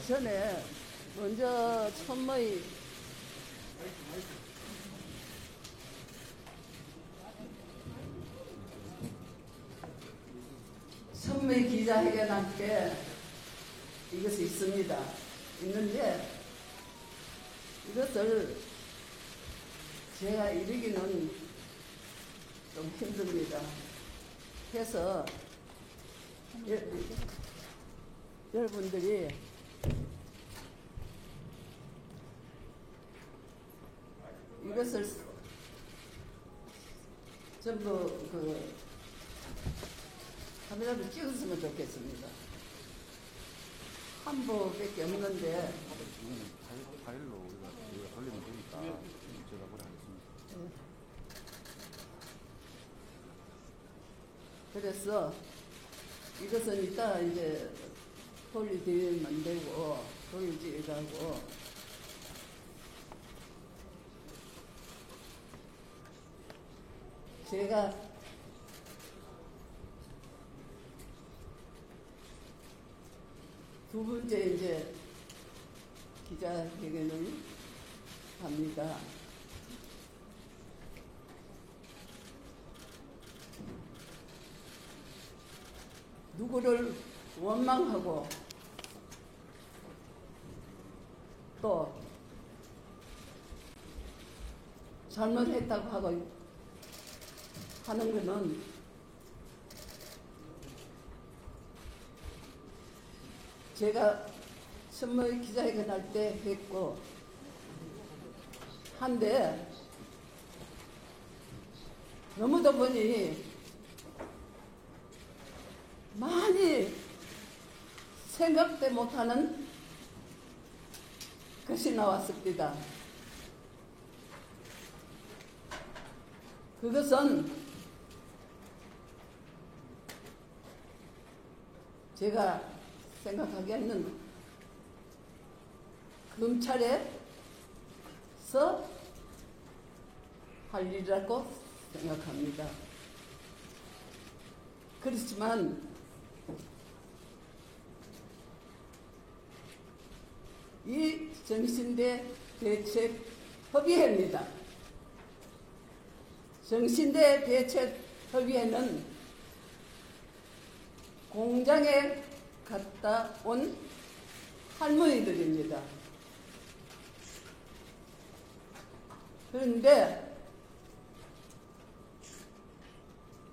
전에 먼저 천모의 기자회견함께 이것이 있는데 이것을 제가 이루기는 좀 힘듭니다. 그래서 여러분들이 이것을 전부 카메라로 찍었으면 좋겠습니다. 한 부밖에 없는데 파일로 우리가 돌리면 되니까 제가 뭐라 하겠습니다. 그래서 이것은 이따 이제 돌리면 되고 돌리지라고 제가 두 번째 이제 기자회견을 합니다. 누구를 원망하고 또 잘못했다고 하고 하는 것은 제가 선물 기자회견 할 때 했고 한데 너무도 보니 많이 생각도 못하는 것이 나왔습니다. 그것은 제가 생각하기에는 검찰에서 할 일이라고 생각합니다. 그렇지만 이 정신대 대책협의회입니다. 정신대 대책협의회는 공장에 갔다 온 할머니들입니다. 그런데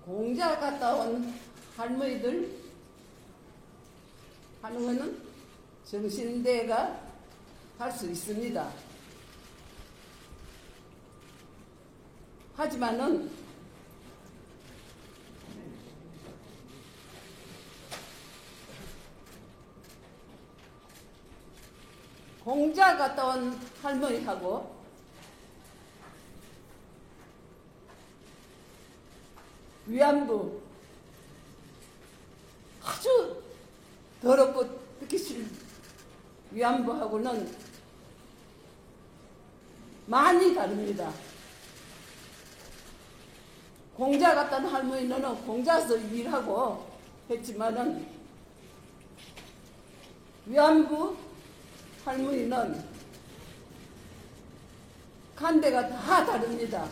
공장 갔다 온 할머니들 하는 것은 정신대가 할 수 있습니다. 하지만은 공장 갔다 온 할머니하고 위안부 아주 더럽고 듣기 싫은 위안부하고는 많이 다릅니다. 공장 갔다 온 할머니는 공장에서 일하고 했지만은 위안부 할머니는 간 데가 다 다릅니다.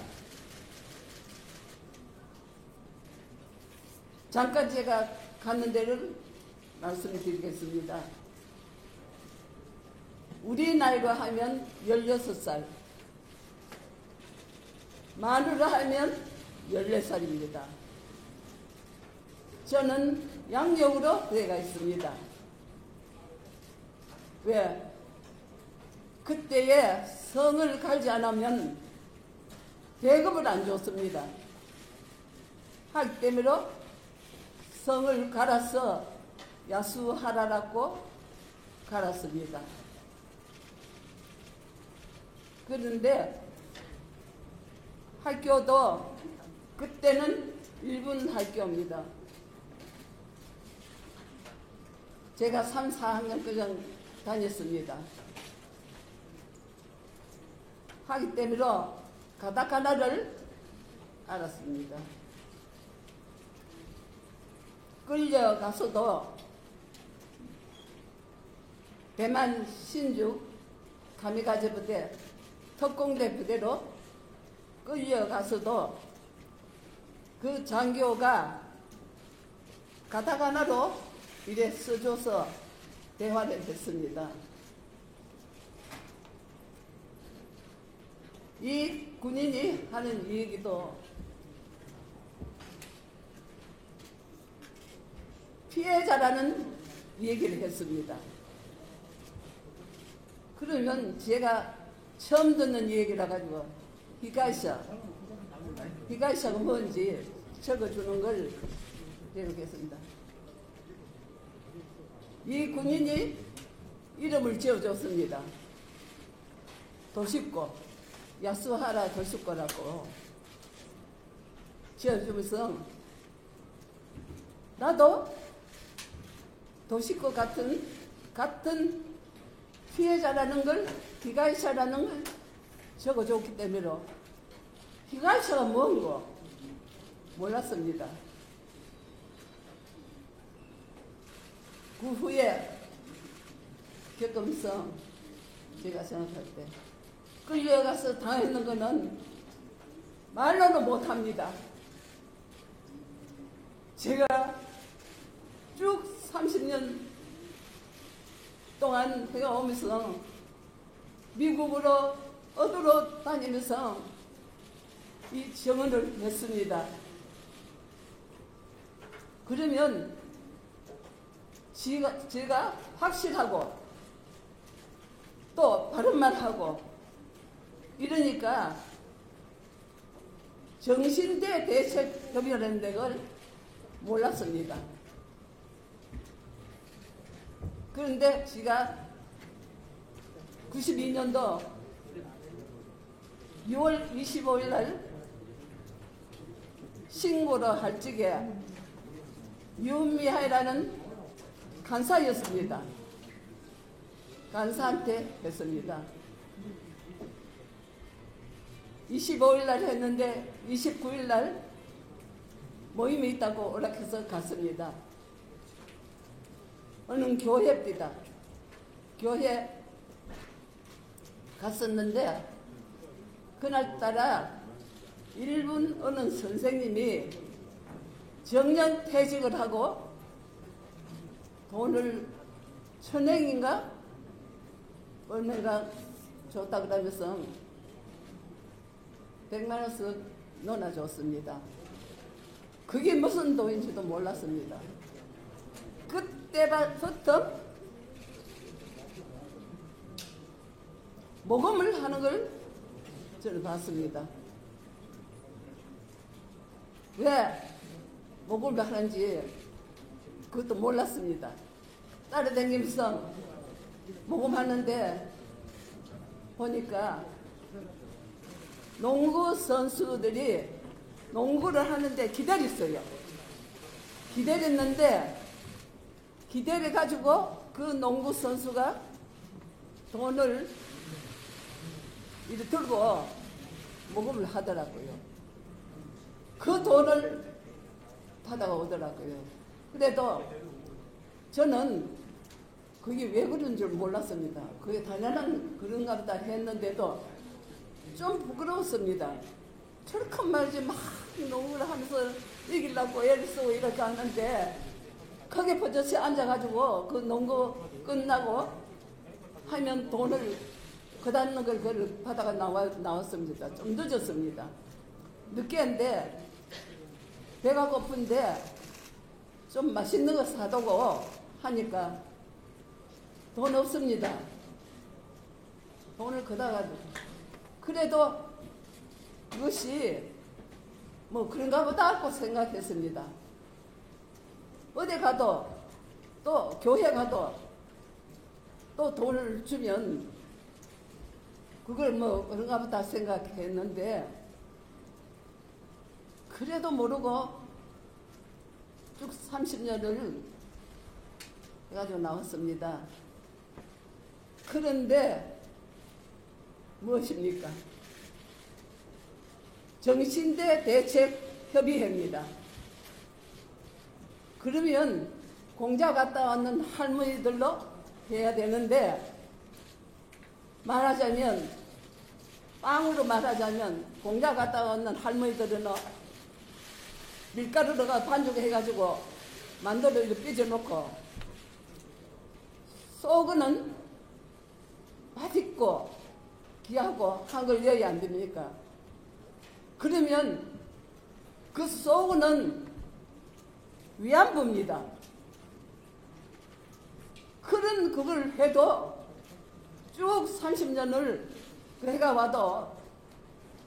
잠깐 제가 갔는 데를 말씀드리겠습니다. 우리 나이로 하면 16살, 만으로 하면 14살입니다. 저는 양력으로 들어가 있습니다. 왜? 그때에 성을 갈지 않으면 대급을 안 줬습니다. 하기 때문에 성을 갈아서 야수하라라고 갈았습니다. 그런데 학교도 그때는 일본 학교입니다. 제가 3, 4학년 그냥 다녔습니다. 하기 때문에 가다카나를 알았습니다. 끌려가서도 대만 신주 가미가제 부대, 특공대 부대로 끌려가서도 그 장교가 가타카나로 이래 써줘서 대화를 했습니다. 이 군인이 하는 얘기도 피해자라는 얘기를 했습니다. 그러면 제가 처음 듣는 얘기라 가지고 히가이샤가 뭔지 적어주는 걸 내놓겠습니다. 이 군인이 이름을 지어줬습니다. 도시코, 야스하라 도시코라고 지어주면서 나도 도시코 같은 피해자라는 걸, 히가이샤라는 걸 적어줬기 때문에 히가이샤가 뭔고 몰랐습니다. 그 후에 겪으면서 제가 생각할 때 끌려가서 당했는 거는 말로는 못합니다. 제가 쭉 30년 동안 해오면서 미국으로 어디로 다니면서 이 증언을 했습니다. 그러면 제가 확실하고 또 바른말 하고 이러니까 정신대 대책협의회라는 걸 몰랐습니다. 그런데 제가 92년도 6월 25일 날 신고를 할 적에 윤미하이라는 간사였습니다. 간사한테 했습니다. 25일 날 했는데 29일 날 모임이 있다고 오락해서 갔습니다. 어느 교회입니다. 교회 갔었는데 그날따라 일본 어느 선생님이 정년 퇴직을 하고 돈을 1,000엔인가 얼마가 줬다 그러면서 100만 원씩 넣어줬습니다. 그게 무슨 돈인지도 몰랐습니다. 그때부터 모금을 하는 걸 저는 봤습니다. 왜 모금을 하는지 그것도 몰랐습니다. 따라다니면서 모금하는데 보니까 농구 선수들이 농구를 하는데 기다렸어요. 기다렸는데 기다려가지고 그 농구 선수가 돈을 이렇게 들고 모금을 하더라고요. 그 돈을 받아오더라고요. 그래도 저는 그게 왜 그런 줄 몰랐습니다. 그게 당연한 그런가 보다 했는데도 좀 부끄러웠습니다. 저렇게 말이지 막 농구를 하면서 이기려고 애를 쓰고 이렇게 하는데 거기 버젓이 앉아가지고 그 농구 끝나고 하면 돈을 그다는 걸 그걸 받아가 나왔습니다. 좀 늦었습니다. 늦게 했는데 배가 고픈데 좀 맛있는 거 사두고 하니까 돈 없습니다. 돈을 그다가지고 그래도 그것이 뭐 그런가 보다 하고 생각했습니다. 어디 가도 또 교회 가도 또 돈을 주면 그걸 뭐 그런가 보다 생각했는데 그래도 모르고 쭉 30년을 해가지고 나왔습니다. 그런데 무엇입니까? 정신대 대책협의회입니다. 그러면 공자 갔다 왔는 할머니들로 해야 되는데, 말하자면, 빵으로 말하자면, 공장 갔다 오는 할머니들은 밀가루로가 반죽해가지고 만두를 삐져놓고, 속은 맛있고 귀하고 한 걸 넣어야 안 됩니까? 그러면 그 속은 위안부입니다. 그런 그걸 해도 쭉 30년을 해가 와도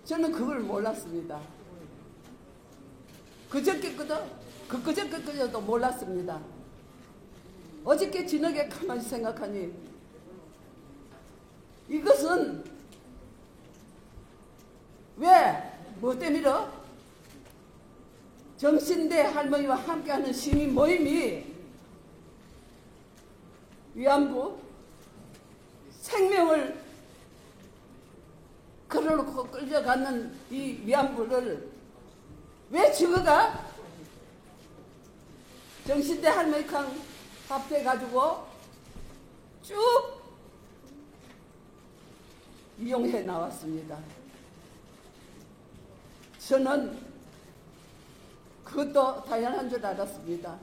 저는 그걸 몰랐습니다. 그저께도 몰랐습니다. 어저께 저녁에 가만히 생각하니 이것은 왜? 뭐 때문에? 정신대 할머니와 함께하는 시민 모임이 위안부 생명을 걸어놓고 끌려가는 이 위안부를 왜 죽어가? 정신대 할머니랑 합해가지고 쭉 이용해 나왔습니다. 저는 그것도 당연한 줄 알았습니다.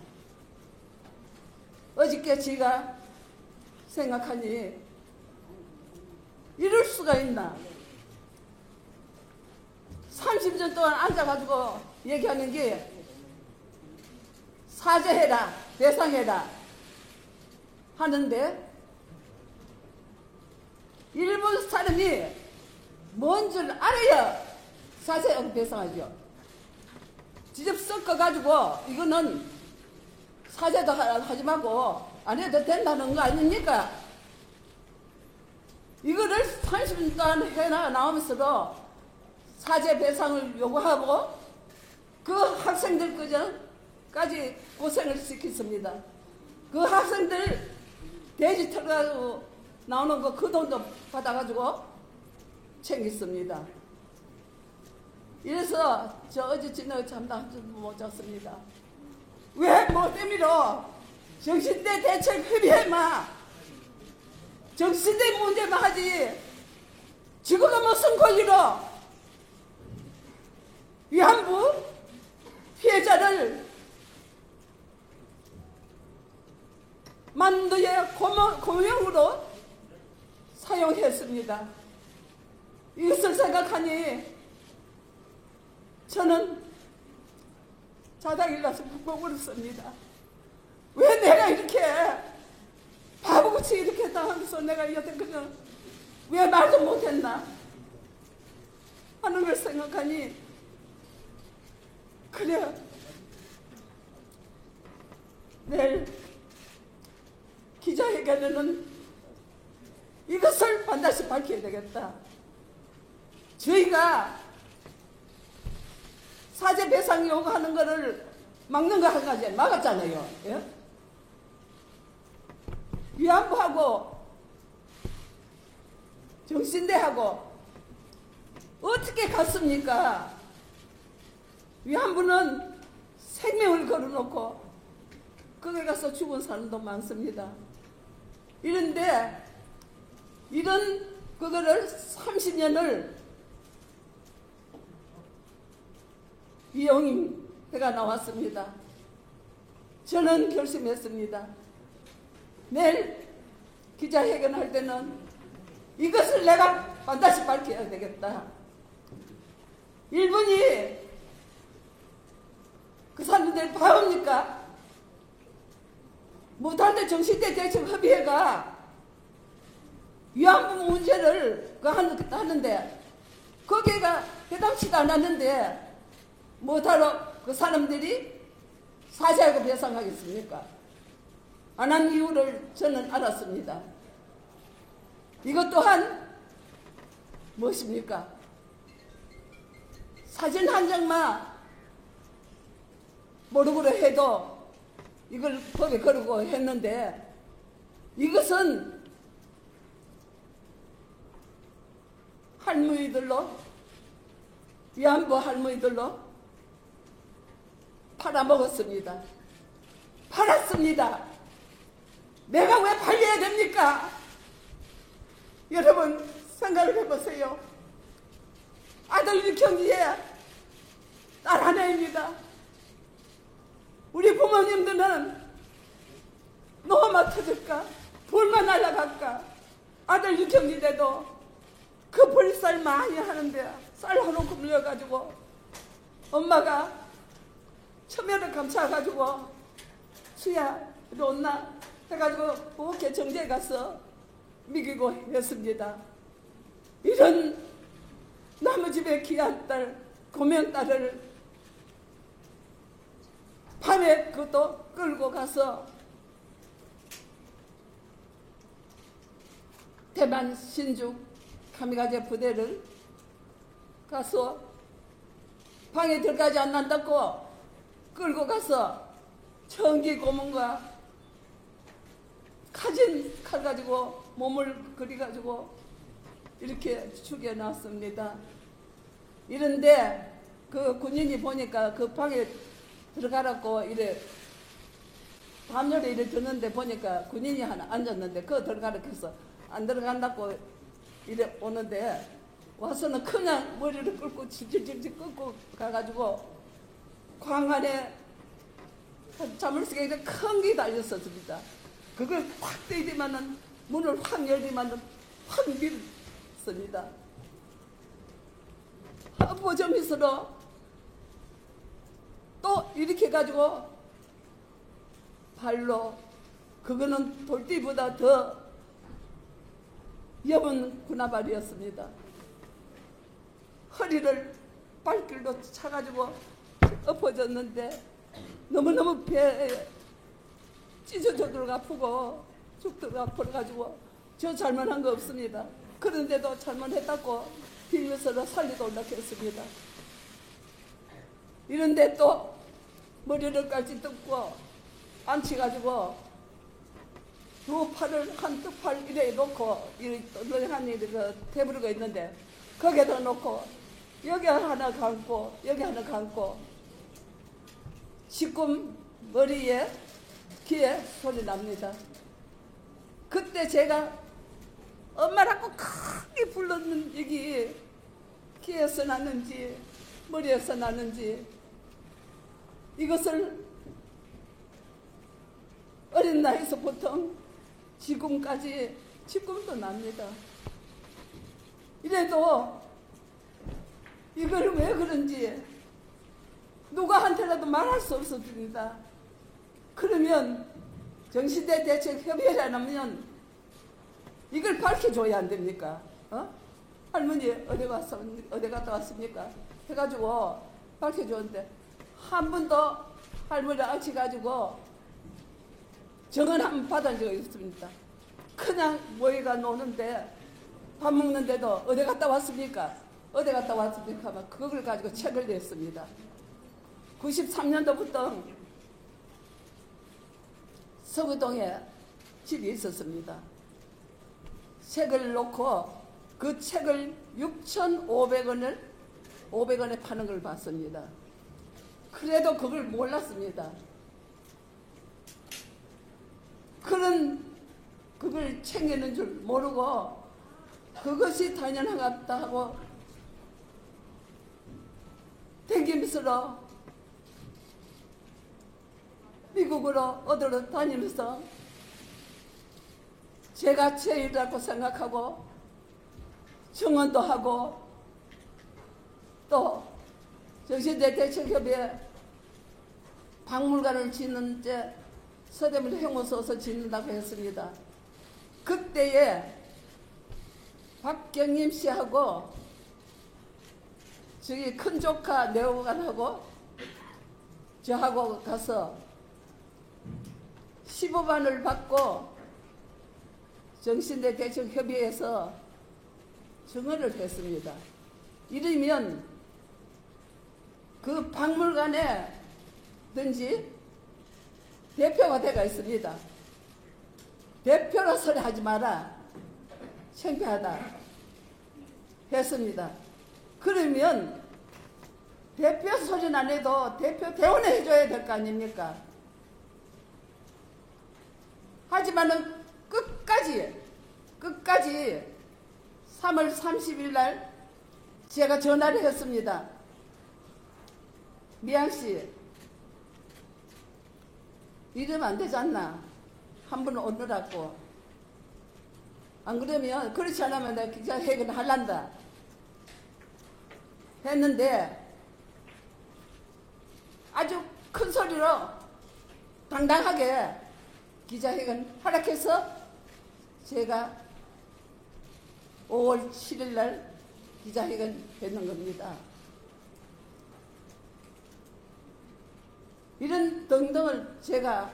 어저께 제가 생각하니 이럴 수가 있나? 30년 동안 앉아가지고 얘기하는 게 사죄해라, 배상해라 하는데 일본 사람이 뭔 줄 알아야 사죄하고 배상하죠. 직접 섞어가지고 이거는 사죄도 하지 말고 안 해도 된다는 거 아닙니까? 이거를 30년 동안 해나오면서도 사죄 배상을 요구하고 그 학생들까지 고생을 시켰습니다. 그 학생들 돼지 털가지고 나오는 거 그 돈도 받아가지고 챙겼습니다. 이래서 저 어제 저녁에 잠도 한숨 못 잤습니다. 왜 뭐 때문에 정신대 대책 협의해마. 정신대 문제만 하지. 지구가 무슨 권리로 위안부 피해자를 만두의 고명으로 사용했습니다. 이것을 생각하니 저는 자다가 일어나서 푹 울었습니다. 왜 내가 이렇게 바보같이 이렇게 당하면서 내가 여태까지 왜 말도 못했나 하는 걸 생각하니 그래 내일 기자회견에는 이것을 반드시 밝혀야 되겠다. 저희가 사죄 배상 요구하는 거를 막는 거 한 가지 막았잖아요. 예? 위안부하고 정신대하고 어떻게 갔습니까? 위안부는 생명을 걸어놓고 거기 가서 죽은 사람도 많습니다. 이런데 이런 그거를 30년을 이용해가 나왔습니다. 저는 결심했습니다. 내일 기자회견할 때는 이것을 내가 반드시 밝혀야 되겠다. 일본이 그 사람들 바보입니까? 못하는데 정신대 대책 협의회가 위안부 문제를 하는데 거기가 대담치도 않았는데 못하러 그 사람들이 사죄하고 배상하겠습니까? 안 한 이유를 저는 알았습니다. 이것 또한 무엇입니까? 사진 한 장만 모르고 해도 이걸 법에 걸고 했는데 이것은 할머니들로 위안부 할머니들로 팔아먹었습니다. 팔았습니다. 내가 왜 팔려야 됩니까? 여러분 생각을 해보세요. 아들 육형제에 딸 하나입니다. 우리 부모님들은 노마 터질까? 불만 날라갈까? 아들 육형제인데도 그 벌살 많이 하는데 쌀 하놓고 물려가지고 엄마가 처면을 감싸가지고 수야 이리 온나 해가지고 부엌에 정제에 가서 먹이고 했습니다. 이런 나무집에 귀한 딸 고면 딸을 밤에 그것도 끌고 가서 대만 신주 카미가제 부대를 가서 방에 들어가지 않는다고 끌고 가서 청기 고문과 가진 칼 가지고 몸을 그려가지고 이렇게 죽여놨습니다. 이런데 그 군인이 보니까 그 방에 들어가라고 이래 밤열에 이래 듣는데 보니까 군인이 하나 앉았는데 그거 들어가라고 해서 안 들어간다고 이래 오는데 와서는 그냥 머리를 끌고 질질질 끌고 가가지고 광안에 자물쇠가 큰 게 달렸었습니다. 그걸 확 때리면은 문을 확 열리면은 확 밀었습니다. 보점이스러 또 이렇게 가지고 발로 그거는 돌띠보다 더 엷은 군화발이었습니다. 허리를 발길로 차가지고 엎어졌는데 너무너무 배에 찢어져도록 아프고 죽도록 아파가지고 저 잘못한 거 없습니다. 그런데도 잘못했다고 비밀서로 살리도록 했습니다. 이런데 또 머리를 깔지 뜯고 앉혀가지고 두 팔을 한두 팔 이래 놓고 널널하니 그 테이블가 있는데 거기에다 놓고 여기 하나 감고 여기 하나 감고 지금 머리에 귀에 소리 납니다. 그때 제가 엄마라고 크게 불렀는 얘기 귀에서 나는지 머리에서 나는지 이것을 어린 나이에서 보통 지금까지 지금도 납니다. 이래도 이걸 왜 그런지 누구한테라도 말할 수 없었습니다. 그러면 정신대 대책 협의회를 하면 이걸 밝혀줘야 안 됩니까? 할머니 어디 갔다 왔습니까? 해가지고 밝혀줬는데 한 번도 할머니를 앉혀가지고 정은 한 번 받은 적이 있습니다. 그냥 모이가 노는데 밥 먹는데도 어디 갔다 왔습니까? 어디 갔다 왔습니까? 하면 그걸 가지고 책을 냈습니다. 93년도부터 서구동에 집이 있었습니다. 책을 놓고 그 책을 6,500원에 파는 걸 봤습니다. 그래도 그걸 몰랐습니다. 그걸 챙기는 줄 모르고 그것이 당연하겠다 하고 댕기면서 미국으로 어디로 다니면서 제가 제일이라고 생각하고 청원도 하고 또 정신대 대책협의회 박물관을 짓는 데 서대문 행호소서 짓는다고 했습니다. 그때에 박경림 씨하고 저기 큰 조카 내오관하고 저하고 가서 15만을 받고 정신대 대책협의회에서 증언을 했습니다. 이러면 그 박물관에 든지 대표가 돼가 있습니다. 대표로 소리 하지 마라. 창피하다. 했습니다. 그러면 대표 소리는 안 해도 대표 대원을 해줘야 될 거 아닙니까? 하지만은 끝까지 3월 30일 날 제가 전화를 했습니다. 미양씨, 이러면 안 되지 않나? 한 번 오느라고. 안 그러면, 그렇지 않으면 내가 기자회견 할란다. 했는데, 아주 큰 소리로 당당하게 기자회견 허락해서 제가 5월 7일 날 기자회견 했는 겁니다. 이런 등등을 제가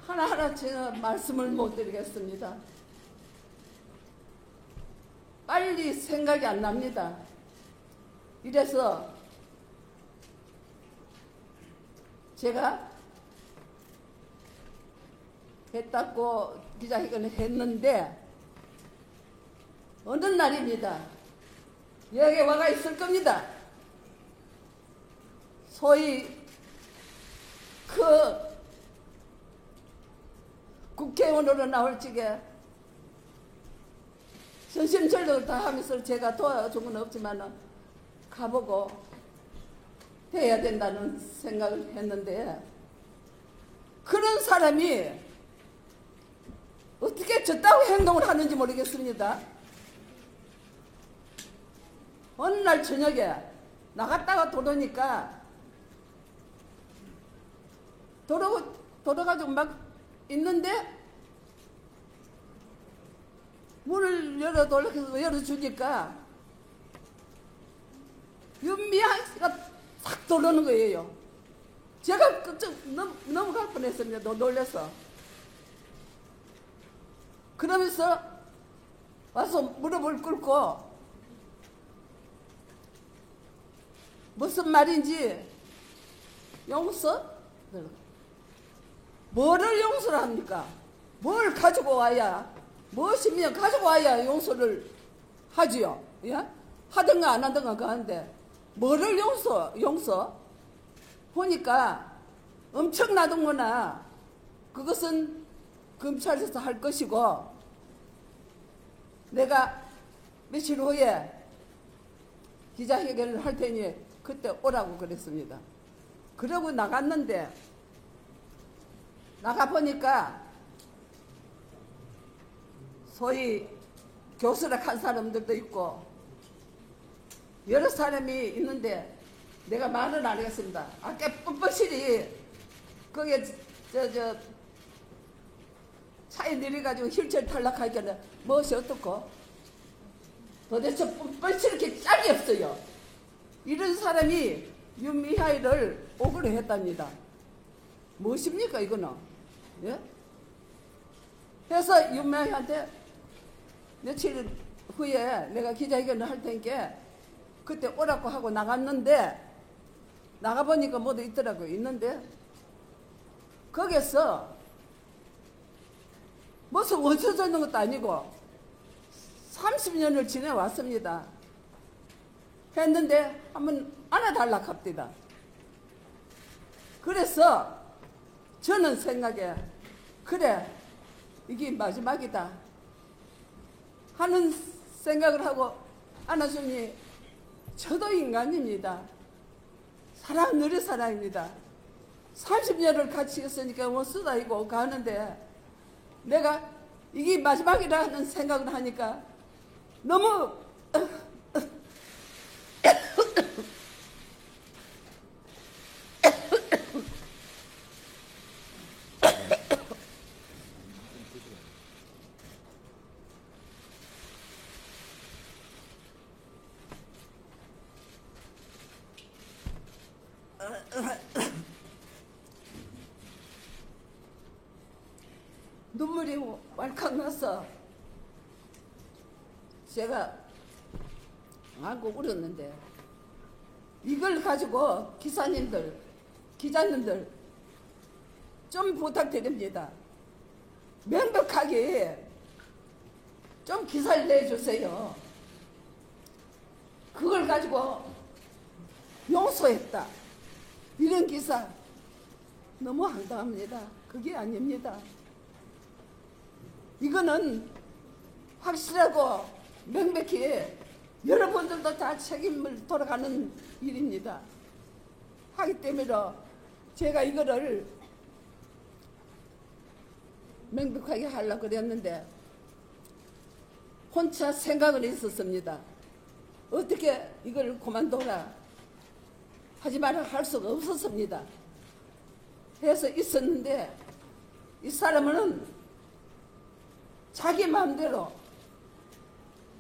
하나하나 제가 말씀을 못 드리겠습니다. 빨리 생각이 안 납니다. 이래서 제가 했다고 기자회견을 했는데 어느 날입니다. 여기 와가 있을 겁니다. 소위 그 국회의원으로 나올 적에 전심전력을 다 하면서 제가 도와준 건 없지만 가보고 해야 된다는 생각을 했는데 그런 사람이 어떻게 저따위 행동을 하는지 모르겠습니다. 어느 날 저녁에 나갔다가 돌아오니까 돌아가지고 막 있는데 문을 열어주니까 윤미향 씨가 싹 돌아오는 거예요. 제가 넘어갈 뻔했습니다. 놀라서. 그러면서 와서 무릎을 꿇고 무슨 말인지 용서? 뭐를 용서를 합니까? 뭘 가지고 와야, 무엇이면 가지고 와야 용서를 하지요. 예? 하든가 안 하든가 그하는데 뭐를 용서? 보니까 엄청나던거나 그것은 검찰에서 할 것이고 내가 며칠 후에 기자회견을 할 테니 그때 오라고 그랬습니다. 그러고 나갔는데 나가보니까 소위 교수락 한 사람들도 있고 여러 사람이 있는데 내가 말을 안 하겠습니다. 아까 뻔뻔실이 거기에 차에 내려가지고 휠체어 탈락하니까 무엇이 어떻고 도대체 뻔뻔실 이렇게 짝이 없어요. 이런 사람이 윤미향을 억울해 했답니다. 무엇입니까 이거는? 예? 그래서 윤미향한테 며칠 후에 내가 기자회견을 할 테니까 그때 오라고 하고 나갔는데 나가보니까 모두 있더라고요. 있는데 거기서 무슨 원쳐져 있는 것도 아니고 30년을 지내왔습니다. 했는데 한번 안아달라 합디다. 그래서 저는 생각에 그래 이게 마지막이다 하는 생각을 하고 안아주니 저도 인간입니다. 사람 느린 사람입니다. 30년을 같이 있으니까 원수다 이고 가는데 내가 이게 마지막이라는 생각을 하니까 너무 눈물이 왈칵 나서 제가 안고 울었는데 이걸 가지고 기사님들, 기자님들 좀 부탁드립니다. 명백하게 좀 기사를 내주세요. 그걸 가지고 용서했다. 이런 기사 너무 황당합니다. 그게 아닙니다. 이거는 확실하고 명백히 여러분들도 다 책임을 돌아가는 일입니다. 하기 때문에 제가 이거를 명백하게 하려고 그랬는데 혼자 생각을 했었습니다. 어떻게 이걸 그만둬라 하지 마라 할 수가 없었습니다. 해서 있었는데 이 사람은 자기 마음대로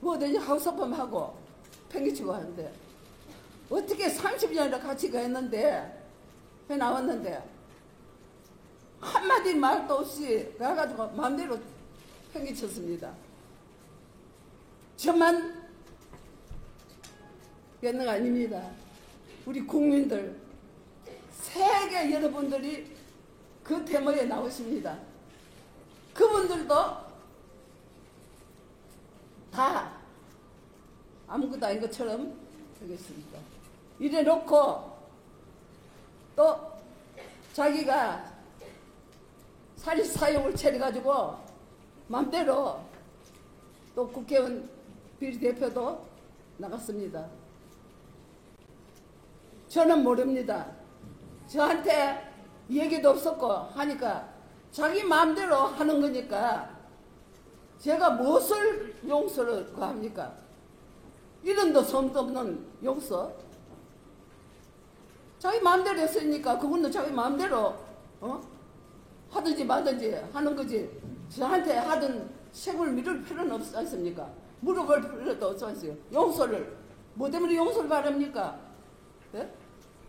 뭐든지 하우스업하고 팽개치고 하는데 어떻게 30년이나 같이 가했는데 해 나왔는데 한마디 말도 없이 가가지고 마음대로 팽개쳤습니다. 저만 있는 거 아닙니다. 우리 국민들 세계 여러분들이 그 데모에 나오십니다. 그분들도 다 아무것도 아닌 것처럼 되겠습니다. 이래 놓고 또 자기가 사립사욕을 차려가지고 맘대로 또 국회의원 비례대표도 나갔습니다. 저는 모릅니다. 저한테 얘기도 없었고 하니까 자기 마음대로 하는 거니까 제가 무엇을 용서를 구합니까? 이름도 성도 없는 용서? 자기 마음대로 했으니까 그거는 자기 마음대로 하든지 말든지 하는 거지. 저한테 하든 책을 미룰 필요는 없지 않습니까? 물어볼 필요도 없지 않습니까? 용서를 뭐 때문에 용서를 바랍니까? 네?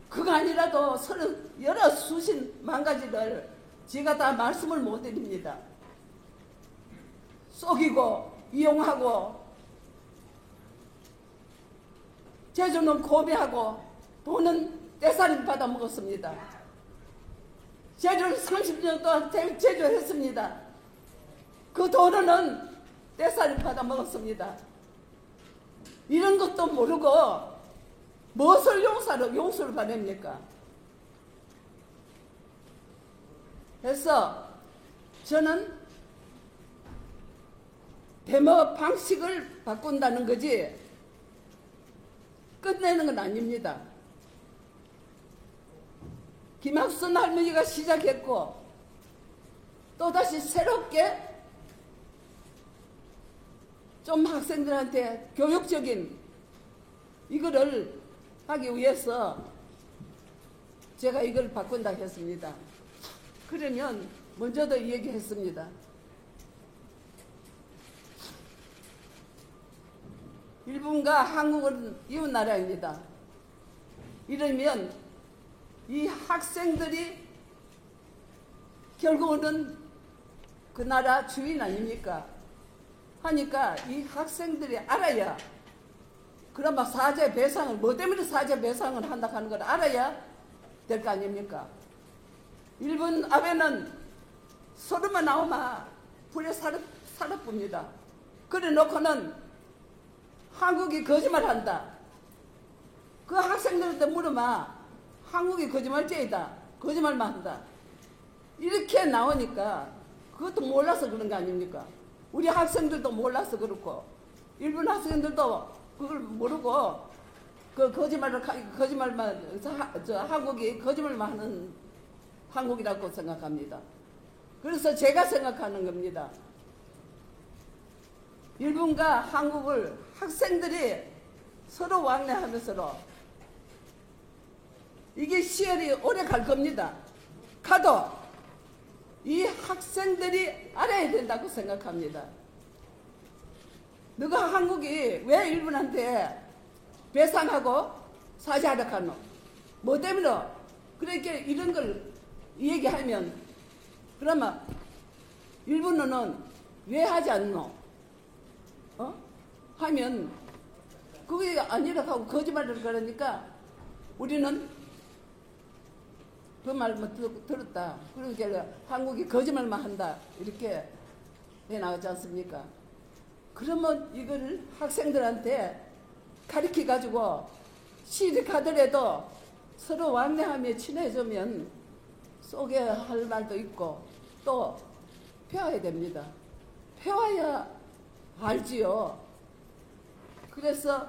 그거 아니라도 서로 여러 수십 만 가지를 제가 다 말씀을 못 드립니다. 속이고 이용하고 제주는 고배하고 돈은 떼살이 받아 먹었습니다. 제주를 30년 동안 제주했습니다. 그 돈은 떼살이 받아 먹었습니다. 이런 것도 모르고 무엇을 용서를 바랍니까? 그래서 저는 데모 방식을 바꾼다는 거지 끝내는 건 아닙니다. 김학순 할머니가 시작했고 또다시 새롭게 좀 학생들한테 교육적인 이거를 하기 위해서 제가 이걸 바꾼다 했습니다. 그러면 먼저도 얘기했습니다. 일본과 한국은 이웃 나라입니다. 이러면 이 학생들이 결국은 그 나라 주인 아닙니까? 하니까 이 학생들이 알아야 그나마 사죄 배상을 뭐 때문에 사죄 배상을 한다 하는 걸 알아야 될 거 아닙니까? 일본 아베는 서로만 나오면 불에 살아봅니다. 그래 놓고는 한국이 거짓말한다. 그 학생들한테 물으면 한국이 거짓말쟁이다. 거짓말만 한다. 이렇게 나오니까 그것도 몰라서 그런 거 아닙니까? 우리 학생들도 몰라서 그렇고 일본 학생들도 그걸 모르고 그 거짓말만 한국이 거짓말만 하는 한국이라고 생각합니다. 그래서 제가 생각하는 겁니다. 일본과 한국을 학생들이 서로 왕래하면서 이게 시열이 오래 갈 겁니다. 가도 이 학생들이 알아야 된다고 생각합니다. 너가 한국이 왜 일본한테 배상하고 사죄하라 하노? 뭐 때문에? 그러니까 이런 걸 얘기하면 그러면 일본어는 왜 하지 않노? 하면 그게 아니라 하고 거짓말을 그러니까 우리는 그 말만 들었다. 그러니까 한국이 거짓말만 한다. 이렇게 해 나가지 않습니까? 그러면 이거를 학생들한테 가르쳐 가지고 시리 가더라도 서로 왕래하며 친해지면 소개할 말도 있고 또 배워야 됩니다. 해와야 알지요. 그래서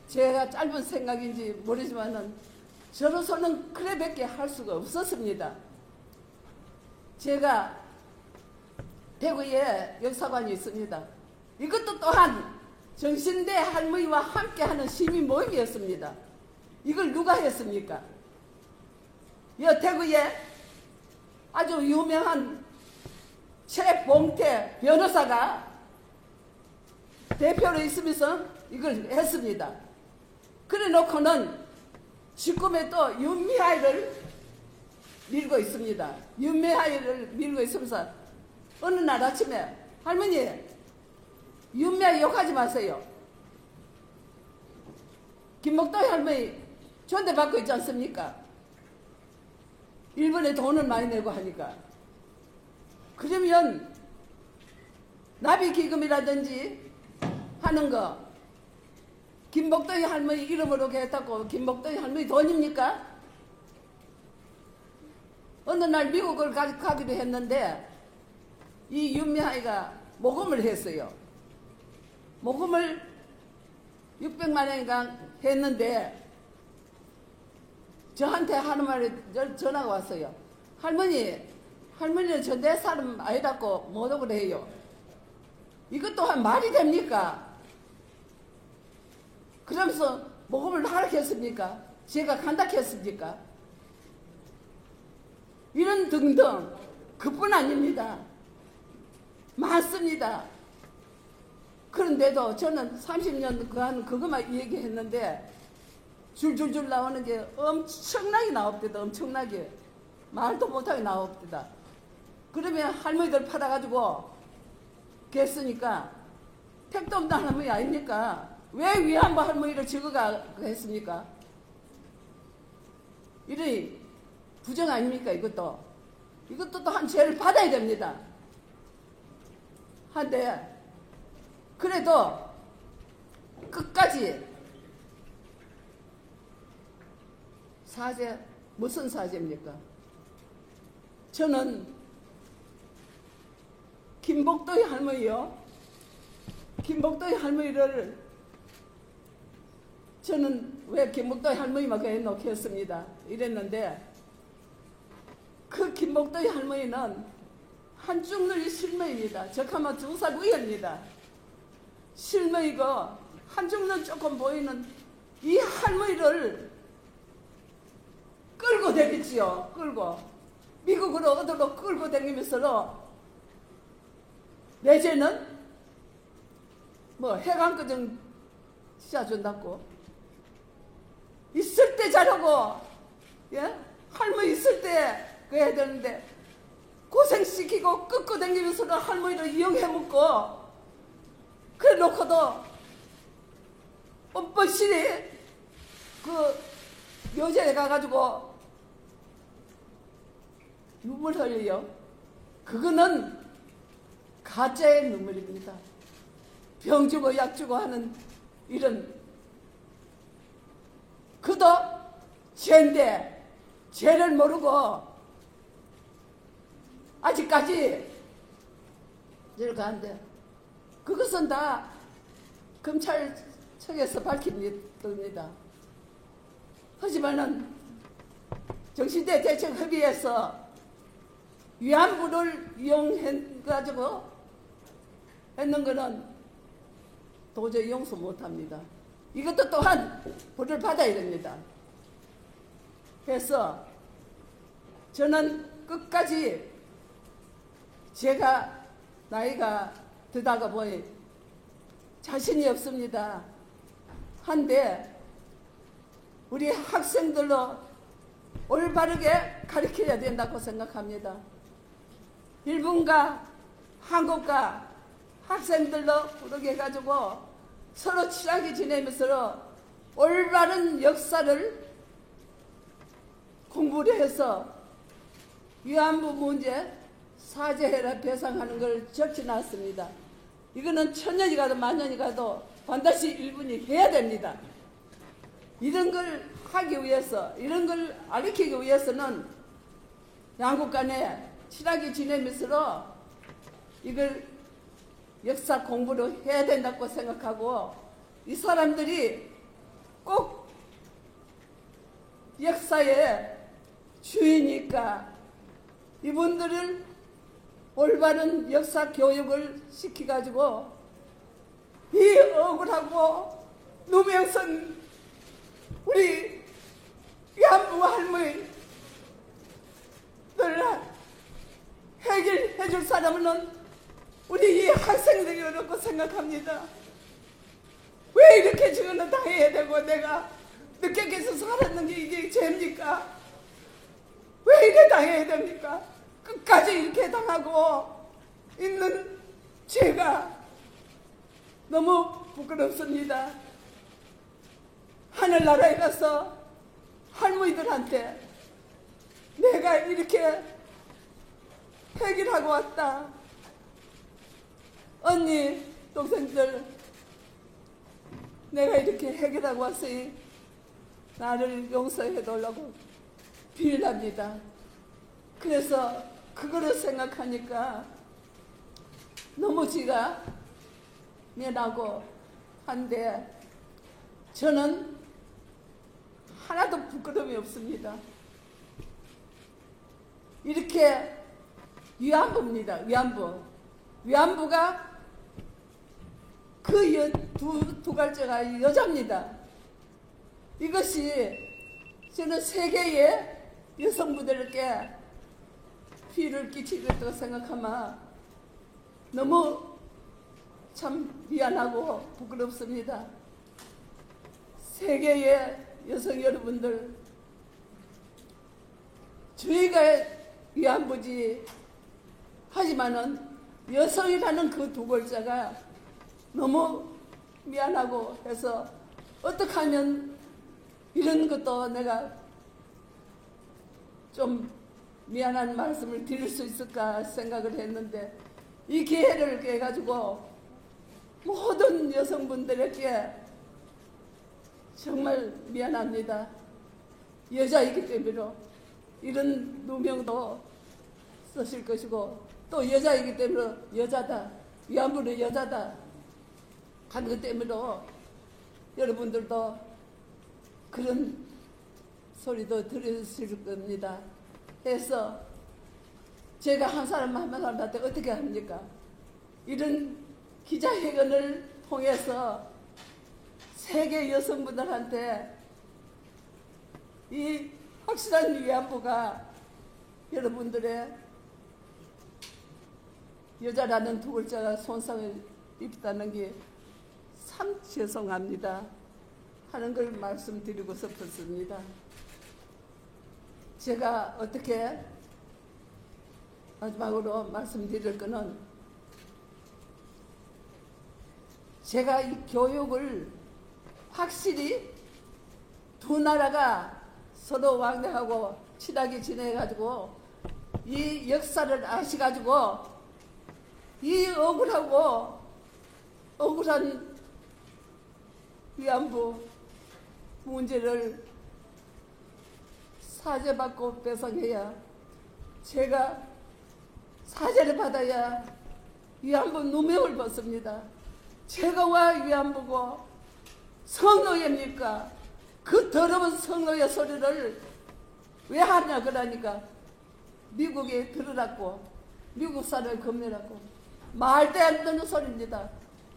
제가 짧은 생각인지 모르지만은 저로서는 그래밖에 할 수가 없었습니다. 제가 대구에 역사관이 있습니다. 이것도 또한 정신대 할머니와 함께하는 시민 모임이었습니다. 이걸 누가 했습니까? 이 대구에 아주 유명한 최봉태 변호사가 대표로 있으면서 이걸 했습니다. 그래 놓고는 지금에 또 윤미하이를 밀고 있습니다. 윤미하이를 밀고 있으면서 어느 날 아침에 할머니 윤미하이 욕하지 마세요. 김목도희 할머니 존대받고 있지 않습니까? 일본에 돈을 많이 내고 하니까. 그러면 나비기금이라든지 하는 거 김목도희 할머니 이름으로 했다고 김목도희 할머니 돈입니까? 어느 날 미국을 가기도 했는데 이 윤미하이가 모금을 했어요. 모금을 600만 원인가 했는데 저한테 하는 말이 전화가 왔어요. 할머니는 저 내 사람 아니라고 모독을 해요. 이것 또한 말이 됩니까? 그러면서 모금을 하락했습니까? 제가 간다했습니까? 이런 등등 그뿐 아닙니다. 많습니다. 그런데도 저는 30년 그한 그것만 얘기했는데 줄줄줄 나오는 게 엄청나게 나옵니다. 엄청나게. 말도 못하게 나옵니다. 그러면 할머니들 팔아가지고 했으니까 택도 없는 할머니 아닙니까? 왜 위안부 할머니를 적어가 했습니까? 이러니 부정 아닙니까? 이것도 또 한 죄를 받아야 됩니다. 한데 그래도 끝까지 사죄, 무슨 사죄입니까? 저는 김복도의 할머니요. 김복도의 할머니를 저는 왜 김복도의 할머니만 해놓고 했습니다. 이랬는데 그 김복도의 할머니는 한중늘 실머입니다. 적하면 2살 위입니다. 실머이고 한중늘 조금 보이는 이 할머니를 끌고 다녔지요. 끌고 미국으로 어디로 끌고 다니면서 내재는 뭐 해관거정 씌워준다고 있을 때 잘하고 예? 할머니 있을 때 그래야 되는데 고생시키고 끌고 다니면서 할머니를 이용해 먹고 그래 놓고도 뻔뻔시리 그 여자에 가가지고 눈물 흘려요. 그거는 가짜의 눈물입니다. 병 주고 약 주고 하는 이런 그도 죄인데 죄를 모르고 아직까지 이렇게 하는데 그것은 다 검찰청에서 밝힙니다. 하지만은 정신대 대책 협의회에서 위안부를 이용해가지고 했는 거는 도저히 용서 못합니다. 이것도 또한 벌을 받아야 됩니다. 그래서 저는 끝까지 제가 나이가 드다가 보니 자신이 없습니다. 한데 우리 학생들로 올바르게 가르쳐야 된다고 생각합니다. 일본과 한국과 학생들로 부르게 해가지고 서로 친하게 지내면서 올바른 역사를 공부를 해서 위안부 문제 사죄해라 배상하는 걸 적어놨습니다. 이거는 천년이 가도 만년이 가도 반드시 일본이 해야 됩니다. 이런 걸 하기 위해서 이런 걸 가르치기 위해서는 양국 간에 친하게 지내면서 이걸 역사 공부를 해야 된다고 생각하고, 이 사람들이 꼭 역사의 주인이니까 이분들을 올바른 역사 교육을 시켜가지고 이 억울하고 누명선 우리 위안부 할머니를 해결해 줄 사람은 우리 이 학생들이라고 생각합니다. 왜 이렇게 지금은 당해야 되고 내가 늦게 계속 살았는 게 이게 죄입니까? 왜 이래 당해야 됩니까? 끝까지 이렇게 당하고 있는 제가 너무 부끄럽습니다. 하늘나라에 가서 할머니들한테 내가 이렇게 해결하고 왔다. 언니, 동생들, 내가 이렇게 해결하고 왔으니 나를 용서해 달라고 빌랍니다. 그래서 그거를 생각하니까 너무 지가 미안하고 한데 저는 하나도 부끄러움이 없습니다. 이렇게 위안부입니다. 위안부가 그 두 갈자가 여자입니다. 이것이 저는 세계의 여성분들께 피해를 끼치겠다고 생각하면 너무 참 미안하고 부끄럽습니다. 세계의 여성 여러분들, 저희가 위안부지 하지만은 여성이라는 그 두 글자가 너무 미안하고 해서 어떻게 하면 이런 것도 내가 좀 미안한 말씀을 드릴 수 있을까 생각을 했는데 이 기회를 해가지고 모든 여성분들에게 정말 미안합니다. 여자이기 때문에 이런 누명도 쓰실 것이고 또 여자이기 때문에 여자다, 위안부는 여자다 하는 것 때문에 여러분들도 그런 소리도 들으실 겁니다. 해서 제가 한 사람한테 어떻게 합니까? 이런 기자회견을 통해서 세계 여성분들한테 이 확실한 위안부가 여러분들의 여자라는 두 글자가 손상을 입다는 게 참 죄송합니다 하는 걸 말씀드리고 싶었습니다. 제가 어떻게 마지막으로 말씀드릴 거는 제가 이 교육을 확실히 두 나라가 서로 왕래하고 친하게 지내가지고 이 역사를 아시가지고 이 억울한 위안부 문제를 사죄받고 배상해야 제가 사죄를 받아야 위안부 누명을 벗습니다. 제가 와 위안부고 성노예입니까? 그 더러운 성노예 소리를 왜 하냐 그러니까 미국에 들으라고 미국 사람을 겁내라고 말도 안 되는 소리입니다.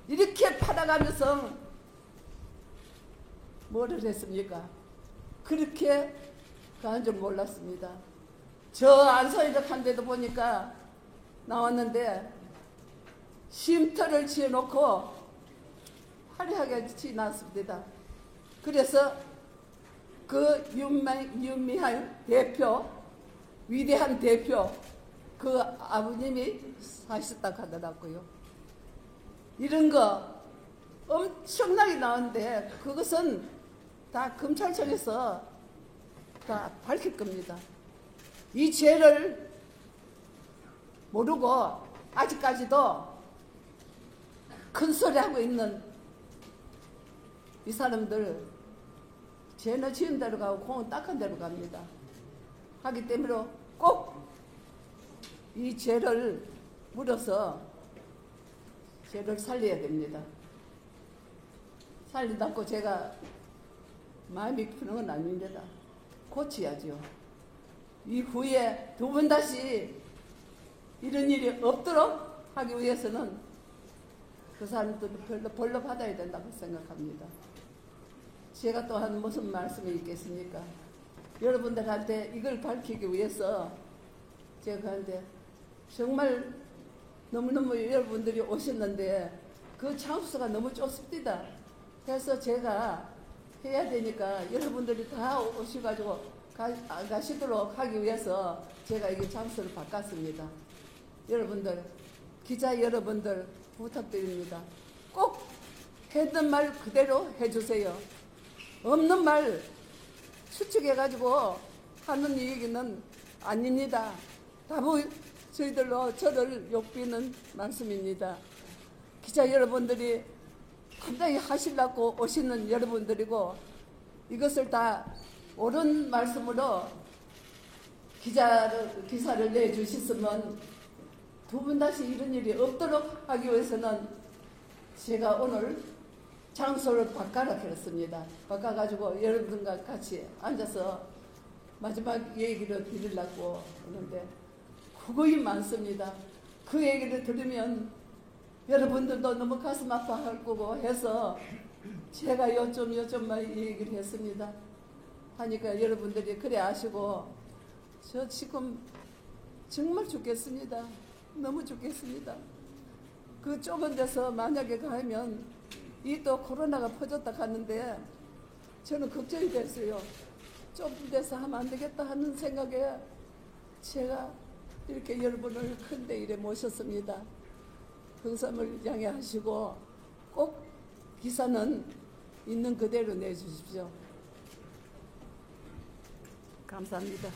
이렇게 팔아가면서 뭐를 했습니까? 그렇게 간 줄 몰랐습니다. 저 안서이덕 한 데도 보니까 나왔는데 쉼터를 지어놓고 화려하게 지났습니다. 그래서 그 윤미한 대표, 위대한 대표, 그 아버님이 사셨다고 하더라고요. 이런 거 엄청나게 나왔는데 그것은 다 검찰청에서 다 밝힐 겁니다. 이 죄를 모르고 아직까지도 큰 소리 하고 있는 이 사람들 죄는 지은 대로 가고 공은 닦은 대로 갑니다. 하기 때문에 꼭 이 죄를 물어서 쟤를 살려야 됩니다. 살린다고 제가 마음이 푸는 건 아닙니다. 고쳐야죠. 이후에 두 번 다시 이런 일이 없도록 하기 위해서는 그 사람들도 벌로 받아야 된다고 생각합니다. 제가 또한 무슨 말씀이 있겠습니까? 여러분들한테 이걸 밝히기 위해서 제가 하는데 정말 너무너무 여러분들이 오셨는데 그 장소가 너무 좁습니다. 그래서 제가 해야 되니까 여러분들이 다 오셔가지고 가시도록 하기 위해서 제가 이 장소를 바꿨습니다. 여러분들, 기자 여러분들 부탁드립니다. 꼭 했던 말 그대로 해주세요. 없는 말 추측해가지고 하는 얘기는 아닙니다. 다부 저희들로 저를 욕비는 말씀입니다. 기자 여러분들이 단단히 하시려고 오시는 여러분들이고 이것을 다 옳은 말씀으로 기사를 내주셨으면 두 번 다시 이런 일이 없도록 하기 위해서는 제가 오늘 장소를 바꿔라 그랬습니다. 바꿔가지고 여러분과 같이 앉아서 마지막 얘기를 드리려고 하는데 그거이 많습니다. 그 얘기를 들으면 여러분들도 너무 가슴 아파할 거고 해서 제가 요점만 얘기를 했습니다. 하니까 여러분들이 그래 아시고 저 지금 정말 죽겠습니다. 너무 죽겠습니다. 그 좁은 데서 만약에 가면 이 또 코로나가 퍼졌다 가는데 저는 걱정이 됐어요. 좁은 데서 하면 안 되겠다 하는 생각에 제가 이렇게 여러분을 큰데 이래 모셨습니다. 흥삼을 양해하시고 꼭 기사는 있는 그대로 내주십시오. 감사합니다.